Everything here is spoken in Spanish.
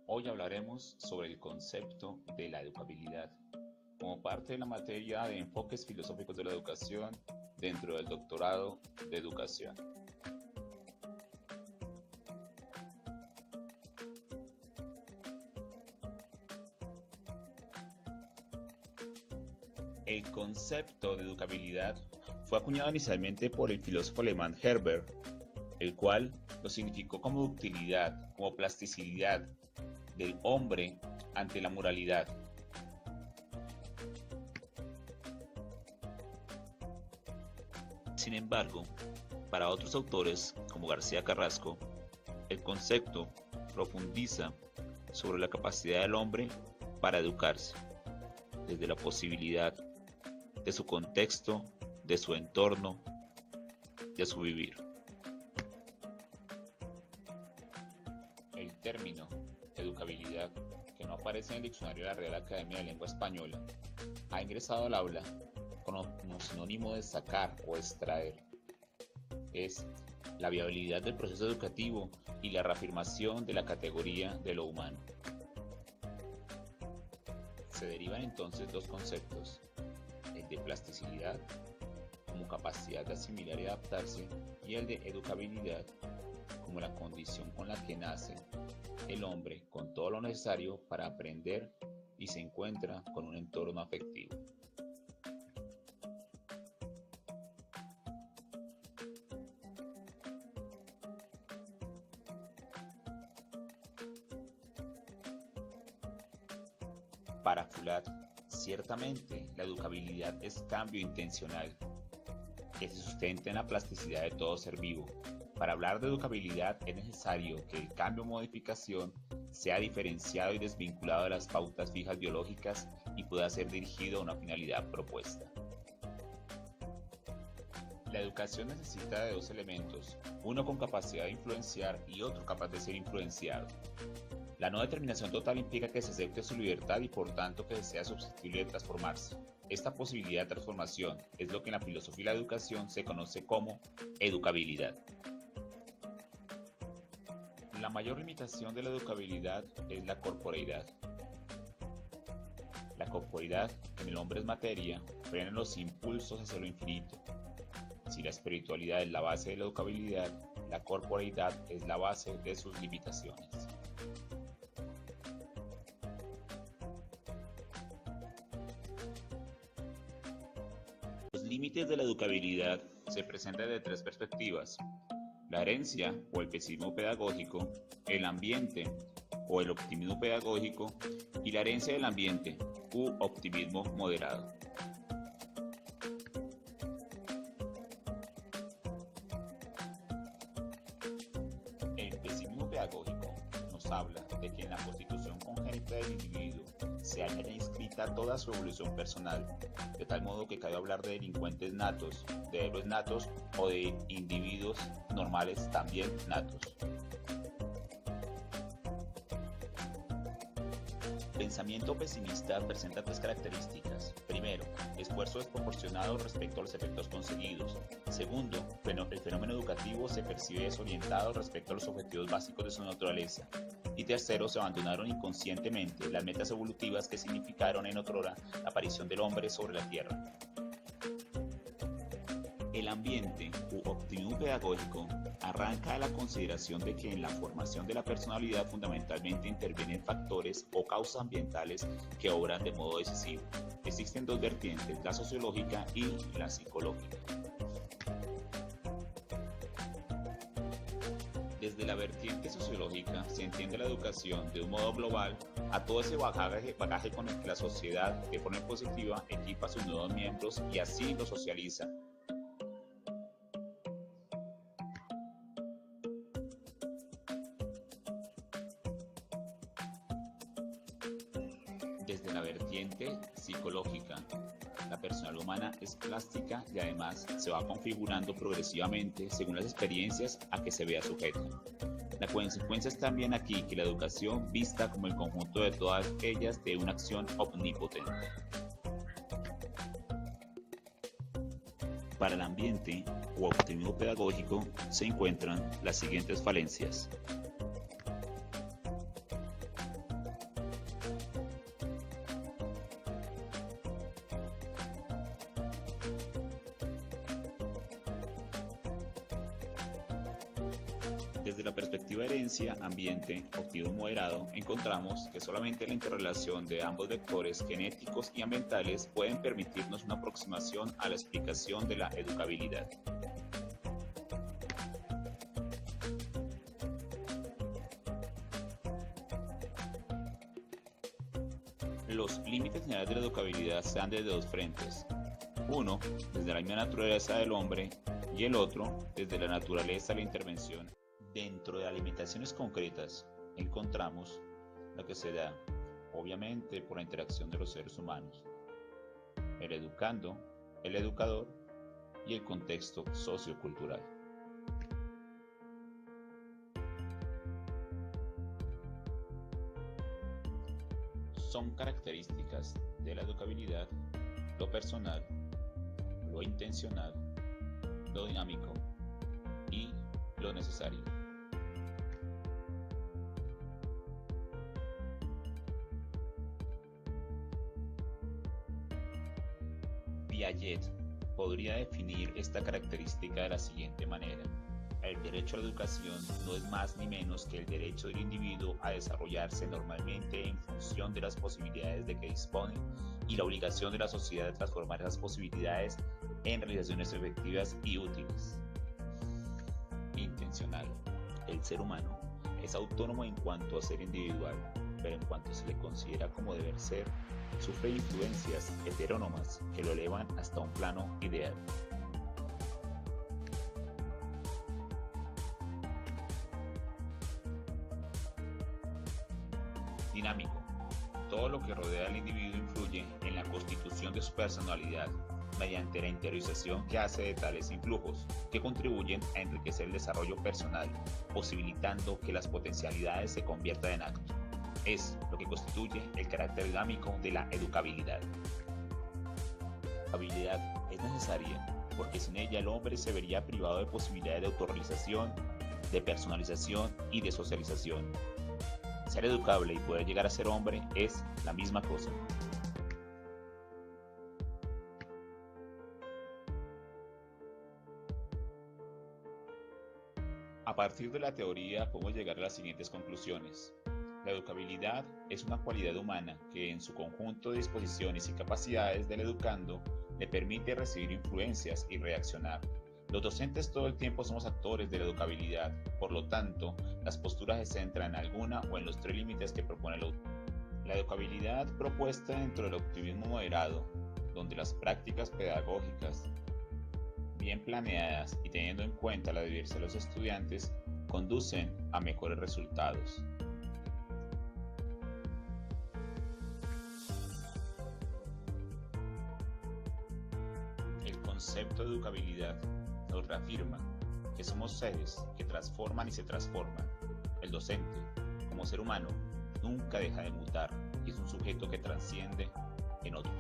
Hoy hablaremos sobre el concepto de la educabilidad como parte de la materia de enfoques filosóficos de la educación dentro del doctorado de educación. El concepto de educabilidad fue acuñado inicialmente por el filósofo alemán Herbert, el cual lo significó como ductilidad, como plasticidad del hombre ante la moralidad. Sin embargo, para otros autores, como García Carrasco, el concepto profundiza sobre la capacidad del hombre para educarse, desde la posibilidad de su contexto, de su entorno, de su vivir. El término educabilidad, que no aparece en el diccionario de la Real Academia de Lengua Española, ha ingresado al aula como sinónimo de sacar o extraer. Es la viabilidad del proceso educativo y la reafirmación de la categoría de lo humano. Se derivan entonces dos conceptos, el de plasticidad, como capacidad de asimilar y adaptarse, y el de educabilidad, como la condición con la que nace el hombre con todo lo necesario para aprender y se encuentra con un entorno afectivo. Para Fulat, ciertamente la educabilidad es cambio intencional, que se sustenta en la plasticidad de todo ser vivo. Para hablar de educabilidad es necesario que el cambio o modificación sea diferenciado y desvinculado de las pautas fijas biológicas y pueda ser dirigido a una finalidad propuesta. La educación necesita de dos elementos, uno con capacidad de influenciar y otro capaz de ser influenciado. La no determinación total implica que se acepte su libertad y por tanto que sea susceptible de transformarse. Esta posibilidad de transformación es lo que en la filosofía de la educación se conoce como educabilidad. La mayor limitación de la educabilidad es la corporeidad. La corporeidad, en el hombre es materia, frena los impulsos hacia lo infinito. Si la espiritualidad es la base de la educabilidad, la corporeidad es la base de sus limitaciones. Los límites de la educabilidad se presentan desde tres perspectivas: la herencia o el pesimismo pedagógico, el ambiente o el optimismo pedagógico y la herencia del ambiente u optimismo moderado. El pesimismo pedagógico nos habla de que en la constitución congénita del individuo se halla ya inscrita toda su evolución personal, de tal modo que cabe hablar de delincuentes natos, de héroes natos o de individuos normales también natos. El pensamiento pesimista presenta tres características. Primero, esfuerzo desproporcionado respecto a los efectos conseguidos. Segundo, el fenómeno educativo se percibe desorientado respecto a los objetivos básicos de su naturaleza. Y tercero, se abandonaron inconscientemente las metas evolutivas que significaron en otrora la aparición del hombre sobre la tierra. El ambiente u optimismo pedagógico arranca de la consideración de que en la formación de la personalidad fundamentalmente intervienen factores o causas ambientales que obran de modo decisivo. Existen dos vertientes, la sociológica y la psicológica. Desde la vertiente sociológica se entiende la educación de un modo global a todo ese bagaje con el que la sociedad, de forma positiva, equipa a sus nuevos miembros y así los socializa. Desde la vertiente psicológica, la personalidad humana es plástica y además se va configurando progresivamente según las experiencias a que se vea sujeta. La consecuencia es también aquí que la educación vista como el conjunto de todas ellas de una acción omnipotente. Para el ambiente o optimismo pedagógico se encuentran las siguientes falencias. Desde la perspectiva de herencia, ambiente, optimismo moderado, encontramos que solamente la interrelación de ambos vectores genéticos y ambientales pueden permitirnos una aproximación a la explicación de la educabilidad. Los límites generales de la educabilidad se dan desde dos frentes. Uno, desde la misma naturaleza del hombre, y el otro, desde la naturaleza de la intervención. Dentro de las limitaciones concretas, encontramos lo que se da, obviamente, por la interacción de los seres humanos, el educando, el educador y el contexto sociocultural. Son características de la educabilidad lo personal, lo intencional, lo dinámico y lo necesario. Piaget podría definir esta característica de la siguiente manera: el derecho a la educación no es más ni menos que el derecho del individuo a desarrollarse normalmente en función de las posibilidades de que dispone y la obligación de la sociedad de transformar esas posibilidades en realizaciones efectivas y útiles. Intencional. El ser humano es autónomo en cuanto a ser individual, pero en cuanto se le considera como deber ser, sufre influencias heterónomas que lo elevan hasta un plano ideal. Dinámico. Todo lo que rodea al individuo influye en la constitución de su personalidad mediante la interiorización que hace de tales influjos, que contribuyen a enriquecer el desarrollo personal, posibilitando que las potencialidades se conviertan en actos. Es lo que constituye el carácter dinámico de la educabilidad. La habilidad es necesaria porque sin ella el hombre se vería privado de posibilidades de autorrealización, de personalización y de socialización. Ser educable y poder llegar a ser hombre es la misma cosa. A partir de la teoría podemos llegar a las siguientes conclusiones. La educabilidad es una cualidad humana que en su conjunto de disposiciones y capacidades del educando le permite recibir influencias y reaccionar. Los docentes todo el tiempo somos actores de la educabilidad, por lo tanto, las posturas se centran en alguna o en los tres límites que propone el autor. La educabilidad propuesta dentro del optimismo moderado, donde las prácticas pedagógicas, bien planeadas y teniendo en cuenta la diversidad de los estudiantes, conducen a mejores resultados. El concepto de educabilidad nos reafirma que somos seres que transforman y se transforman. El docente, como ser humano, nunca deja de mutar y es un sujeto que trasciende en otros.